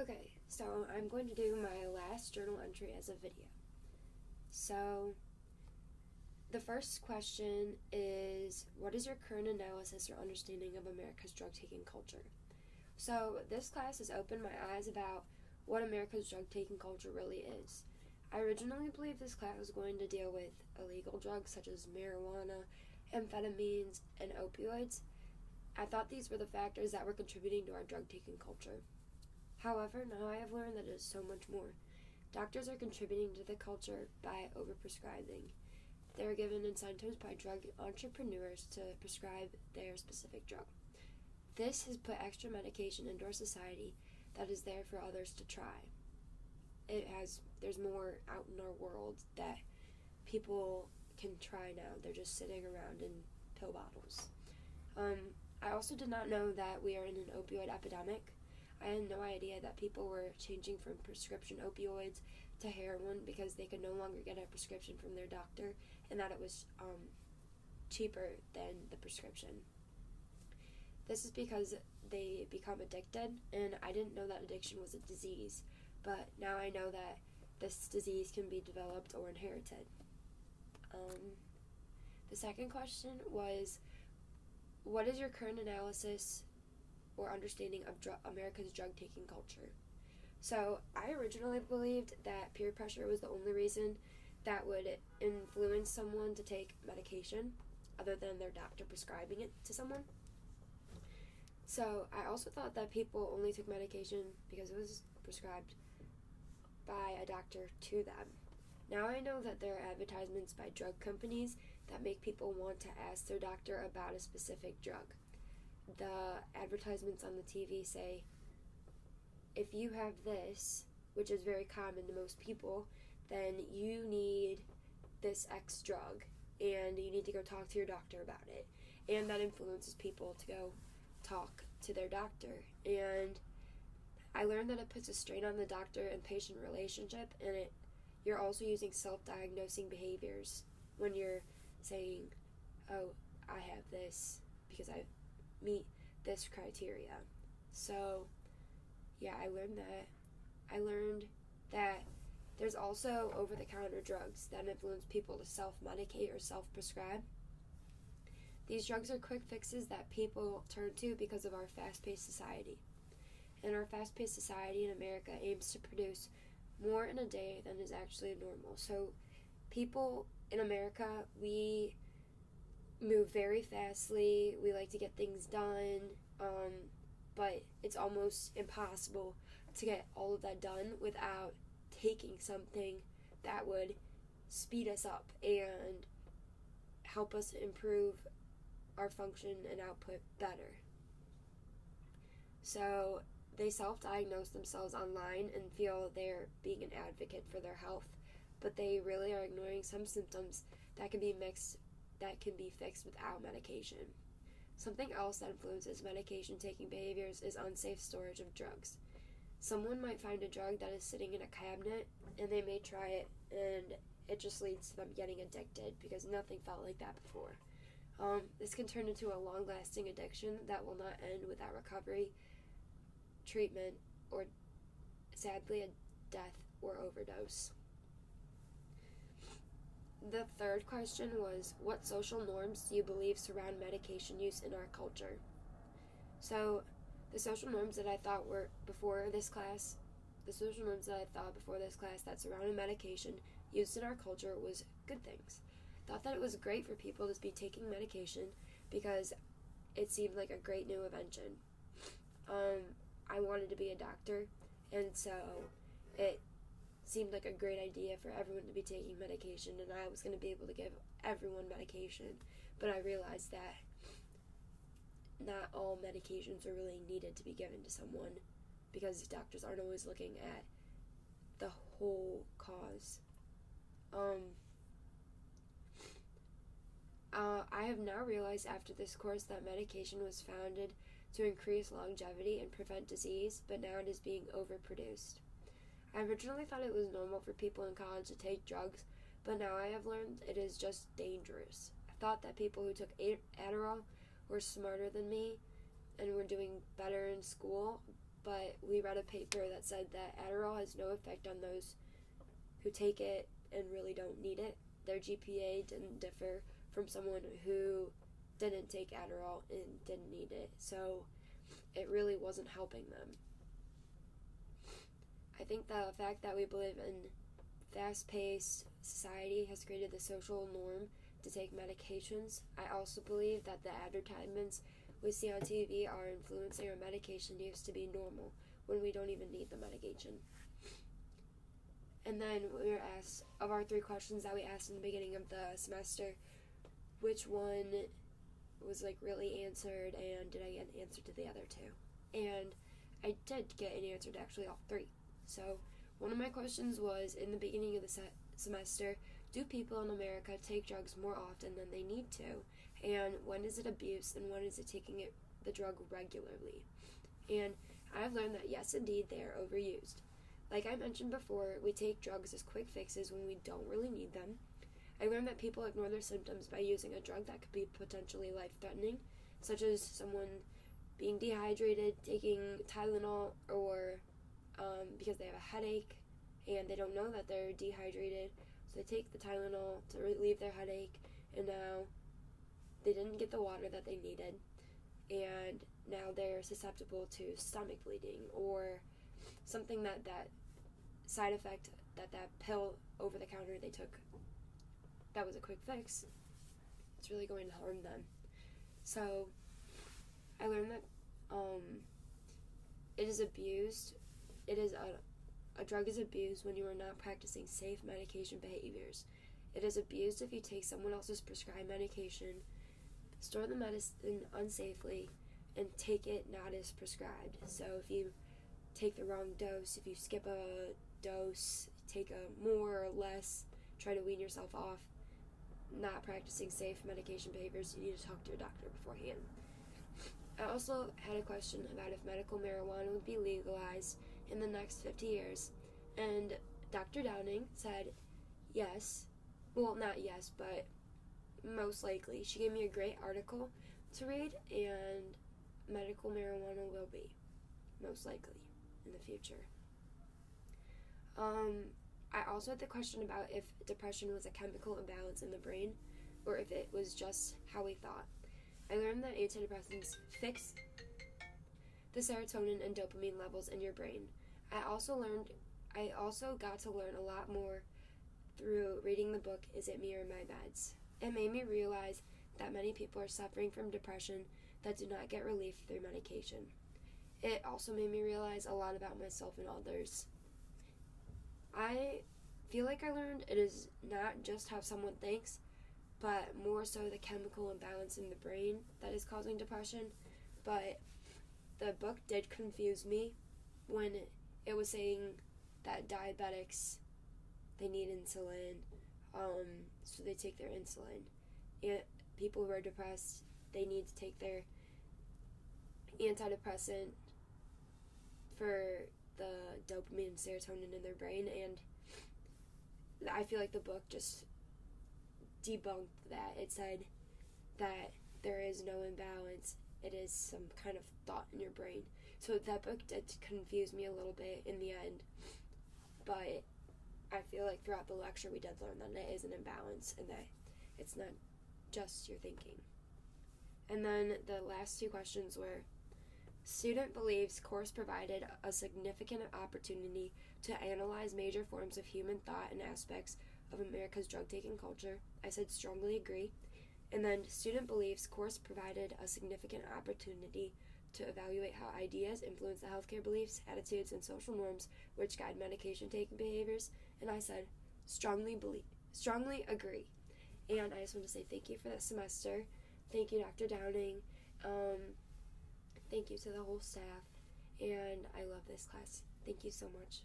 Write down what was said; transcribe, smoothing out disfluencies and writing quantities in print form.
Okay, so I'm going to do my last journal entry as a video. So, the first question is, what is your current analysis or understanding of America's drug-taking culture? So, this class has opened my eyes about what America's drug-taking culture really is. I originally believed this class was going to deal with illegal drugs such as marijuana, amphetamines, and opioids. I thought these were the factors that were contributing to our drug-taking culture. However, now I have learned that it is so much more. Doctors are contributing to the culture by overprescribing. They are given incentives by drug entrepreneurs to prescribe their specific drug. This has put extra medication into our society that is there for others to try. There's more out in our world that people can try now. They're just sitting around in pill bottles. I also did not know that we are in an opioid epidemic. I had no idea that people were changing from prescription opioids to heroin because they could no longer get a prescription from their doctor, and that it was cheaper than the prescription. This is because they become addicted, and I didn't know that addiction was a disease, but now I know that this disease can be developed or inherited. The second question was, what is your current analysis or understanding of America's drug-taking culture? So I originally believed that peer pressure was the only reason that would influence someone to take medication other than their doctor prescribing it to someone. So I also thought that people only took medication because it was prescribed by a doctor to them. Now I know that there are advertisements by drug companies that make people want to ask their doctor about a specific drug. The advertisements on the TV say, if you have this, which is very common to most people, then you need this X drug, and you need to go talk to your doctor about it. And that influences people to go talk to their doctor. And I learned that it puts a strain on the doctor and patient relationship, and you're also using self-diagnosing behaviors when you're saying, oh, I have this because I meet this criteria. So, yeah, I learned that there's also over-the-counter drugs that influence people to self-medicate or self-prescribe. These drugs are quick fixes that people turn to because of our fast-paced society. And our fast-paced society in America aims to produce more in a day than is actually normal. So people in America, we move very fastly, we like to get things done, but it's almost impossible to get all of that done without taking something that would speed us up and help us improve our function and output better. So they self-diagnose themselves online and feel they're being an advocate for their health, but they really are ignoring some symptoms that can be fixed without medication. Something else that influences medication-taking behaviors is unsafe storage of drugs. Someone might find a drug that is sitting in a cabinet, and they may try it, and it just leads to them getting addicted because nothing felt like that before. This can turn into a long-lasting addiction that will not end without recovery, treatment, or sadly a death or overdose. The third question was, what social norms do you believe surround medication use in our culture? So, the social norms that I thought before this class that surrounded medication used in our culture was good things. Thought that it was great for people to be taking medication because it seemed like a great new invention. I wanted to be a doctor, and so it seemed like a great idea for everyone to be taking medication, and I was going to be able to give everyone medication, but I realized that not all medications are really needed to be given to someone because doctors aren't always looking at the whole cause. I have now realized after this course that medication was founded to increase longevity and prevent disease, but now it is being overproduced. I originally thought it was normal for people in college to take drugs, but now I have learned it is just dangerous. I thought that people who took Adderall were smarter than me and were doing better in school, but we read a paper that said that Adderall has no effect on those who take it and really don't need it. Their GPA didn't differ from someone who didn't take Adderall and didn't need it, so it really wasn't helping them. I think the fact that we live in fast-paced society has created the social norm to take medications. I also believe that the advertisements we see on TV are influencing our medication use to be normal when we don't even need the medication. And then we were asked, of our 3 questions that we asked in the beginning of the semester, which one was really answered, and did I get an answer to the other 2? And I did get an answer to actually all 3. So one of my questions was, in the beginning of the semester, do people in America take drugs more often than they need to? And when is it abuse, and when is it taking the drug regularly? And I've learned that yes, indeed, they are overused. Like I mentioned before, we take drugs as quick fixes when we don't really need them. I learned that people ignore their symptoms by using a drug that could be potentially life-threatening, such as someone being dehydrated, taking Tylenol, or because they have a headache and they don't know that they're dehydrated, so they take the Tylenol to relieve their headache, and now they didn't get the water that they needed, and now they're susceptible to stomach bleeding or something that side effect that pill over the counter they took that was a quick fix, it's really going to harm them. So I learned that it is abused. It is a drug is abused when you are not practicing safe medication behaviors. It is abused if you take someone else's prescribed medication, store the medicine unsafely, and take it not as prescribed. So if you take the wrong dose, if you skip a dose, take a more or less, try to wean yourself off, not practicing safe medication behaviors, you need to talk to your doctor beforehand. I also had a question about if medical marijuana would be legalized in the next 50 years, and Dr. Downing said yes. Well, not yes, but most likely. She gave me a great article to read, and medical marijuana will be, most likely, in the future. I also had the question about if depression was a chemical imbalance in the brain, or if it was just how we thought. I learned that antidepressants fix the serotonin and dopamine levels in your brain. I also got to learn a lot more through reading the book, Is It Me or My Meds? It made me realize that many people are suffering from depression that do not get relief through medication. It also made me realize a lot about myself and others. I feel like I learned it is not just how someone thinks, but more so the chemical imbalance in the brain that is causing depression. But the book did confuse me when it was saying that diabetics, they need insulin, so they take their insulin. And people who are depressed, they need to take their antidepressant for the dopamine and serotonin in their brain, and I feel like the book just debunked that. It said that there is no imbalance, it is some kind of thought in your brain. So that book did confuse me a little bit in the end, but I feel like throughout the lecture we did learn that it is an imbalance and that it's not just your thinking. And then the last 2 questions were, student believes course provided a significant opportunity to analyze major forms of human thought and aspects of America's drug-taking culture. I said strongly agree. And then student believes course provided a significant opportunity to evaluate how ideas influence the healthcare beliefs, attitudes, and social norms which guide medication-taking behaviors. And I said strongly agree. And I just want to say thank you for this semester. Thank you, Dr. Downing. Thank you to the whole staff, and I love this class. Thank you so much.